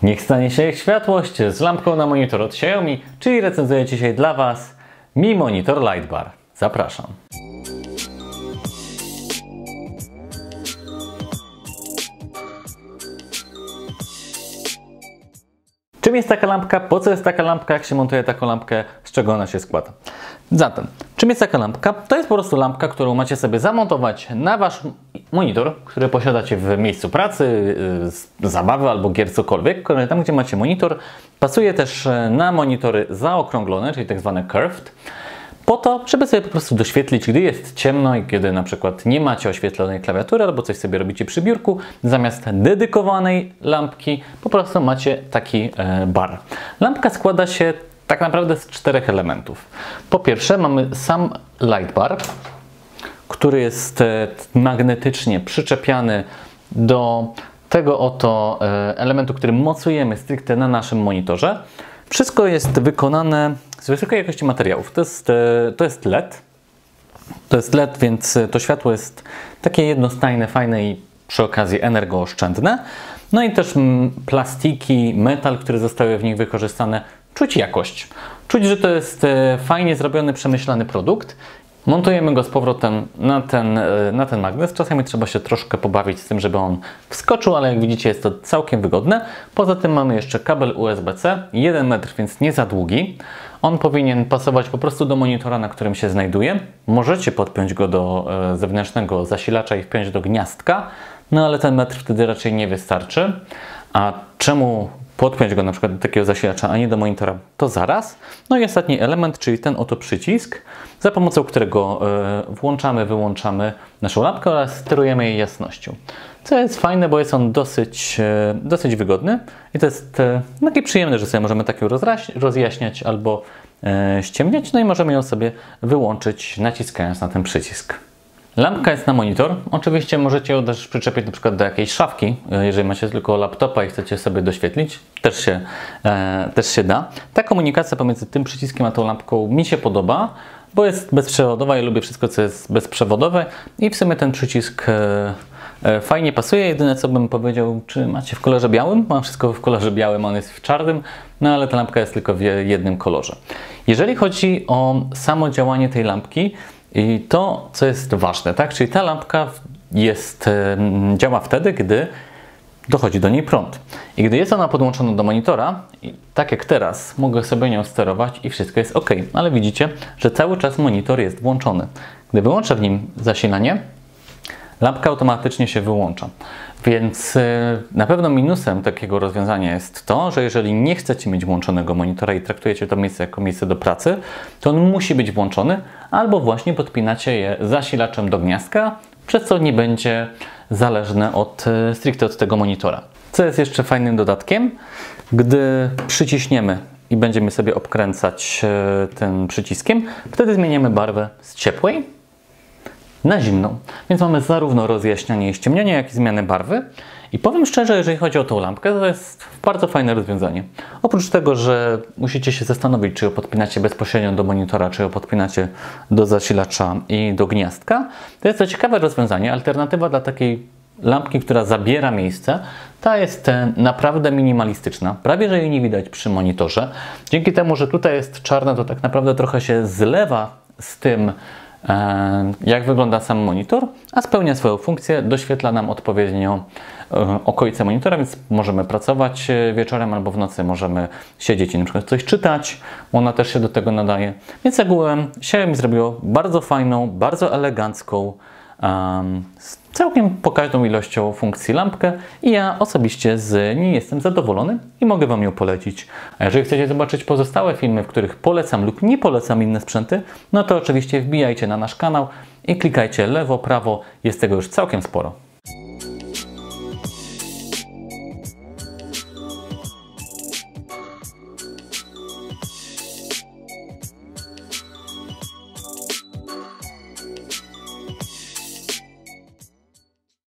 Niech stanie się światłość z lampką na monitor od Xiaomi, czyli recenzuję dzisiaj dla Was Mi Monitor Lightbar. Zapraszam. Czym jest taka lampka? Po co jest taka lampka? Jak się montuje taką lampkę? Z czego ona się składa? Zatem, czym jest taka lampka? To jest po prostu lampka, którą macie sobie zamontować na Wasz monitor, który posiadacie w miejscu pracy, zabawy albo gier, cokolwiek. Tam, gdzie macie monitor, pasuje też na monitory zaokrąglone, czyli tak zwane curved, po to, żeby sobie po prostu doświetlić, gdy jest ciemno i kiedy na przykład nie macie oświetlonej klawiatury albo coś sobie robicie przy biurku, zamiast dedykowanej lampki po prostu macie taki bar. Lampka składa się tak naprawdę z 4 elementów. Po pierwsze mamy sam light bar, który jest magnetycznie przyczepiany do tego oto elementu, który mocujemy stricte na naszym monitorze. Wszystko jest wykonane z wysokiej jakości materiałów. To jest LED. To jest LED, więc to światło jest takie jednostajne, fajne i przy okazji energooszczędne. No i też plastiki, metal, które zostały w nich wykorzystane. Czuć jakość. Czuć, że to jest fajnie zrobiony, przemyślany produkt. Montujemy go z powrotem na ten magnes. Czasami trzeba się troszkę pobawić z tym, żeby on wskoczył, ale jak widzicie jest to całkiem wygodne. Poza tym mamy jeszcze kabel USB-C, 1 metr, więc nie za długi. On powinien pasować po prostu do monitora, na którym się znajduje. Możecie podpiąć go do zewnętrznego zasilacza i wpiąć do gniazdka, no ale ten metr wtedy raczej nie wystarczy. A czemu podpiąć go na przykład do takiego zasilacza, a nie do monitora, to zaraz. No i ostatni element, czyli ten oto przycisk, za pomocą którego włączamy, wyłączamy naszą lampkę oraz sterujemy jej jasnością. Co jest fajne, bo jest on dosyć wygodny i to jest takie przyjemne, że sobie możemy tak ją rozjaśniać albo ściemniać, no i możemy ją sobie wyłączyć, naciskając na ten przycisk. Lampka jest na monitor. Oczywiście możecie ją też przyczepić na przykład do jakiejś szafki, jeżeli macie tylko laptopa i chcecie sobie doświetlić, też się da. Ta komunikacja pomiędzy tym przyciskiem a tą lampką mi się podoba, bo jest bezprzewodowa i lubię wszystko, co jest bezprzewodowe i w sumie ten przycisk fajnie pasuje. Jedyne, co bym powiedział, czy macie w kolorze białym? Mam wszystko w kolorze białym, on jest w czarnym, no ale ta lampka jest tylko w jednym kolorze. Jeżeli chodzi o samo działanie tej lampki, i to, co jest ważne, tak? Czyli ta lampka działa wtedy, gdy dochodzi do niej prąd. I gdy jest ona podłączona do monitora, tak jak teraz, mogę sobie nią sterować i wszystko jest ok. Ale widzicie, że cały czas monitor jest włączony. Gdy wyłączę w nim zasilanie, lampka automatycznie się wyłącza. Więc na pewno minusem takiego rozwiązania jest to, że jeżeli nie chcecie mieć włączonego monitora i traktujecie to miejsce jako miejsce do pracy, to on musi być włączony, albo właśnie podpinacie je zasilaczem do gniazdka, przez co nie będzie zależne stricte od tego monitora. Co jest jeszcze fajnym dodatkiem, gdy przyciśniemy i będziemy sobie obkręcać tym przyciskiem, wtedy zmieniamy barwę z ciepłej na zimną. Więc mamy zarówno rozjaśnianie i ściemnianie, jak i zmianę barwy. I powiem szczerze, jeżeli chodzi o tą lampkę, to jest bardzo fajne rozwiązanie. Oprócz tego, że musicie się zastanowić, czy ją podpinacie bezpośrednio do monitora, czy ją podpinacie do zasilacza i do gniazdka, to jest to ciekawe rozwiązanie. Alternatywa dla takiej lampki, która zabiera miejsce, ta jest naprawdę minimalistyczna. Prawie, że jej nie widać przy monitorze. Dzięki temu, że tutaj jest czarna, to tak naprawdę trochę się zlewa z tym, jak wygląda sam monitor, a spełnia swoją funkcję, doświetla nam odpowiednio okolice monitora, więc możemy pracować wieczorem albo w nocy, możemy siedzieć i na przykład coś czytać, ona też się do tego nadaje. Więc ogółem Xiaomi zrobiło bardzo fajną, bardzo elegancką, z całkiem pokaźną ilością funkcji lampkę i ja osobiście z niej jestem zadowolony i mogę Wam ją polecić. A jeżeli chcecie zobaczyć pozostałe filmy, w których polecam lub nie polecam inne sprzęty, no to oczywiście wbijajcie na nasz kanał i klikajcie lewo, prawo, jest tego już całkiem sporo.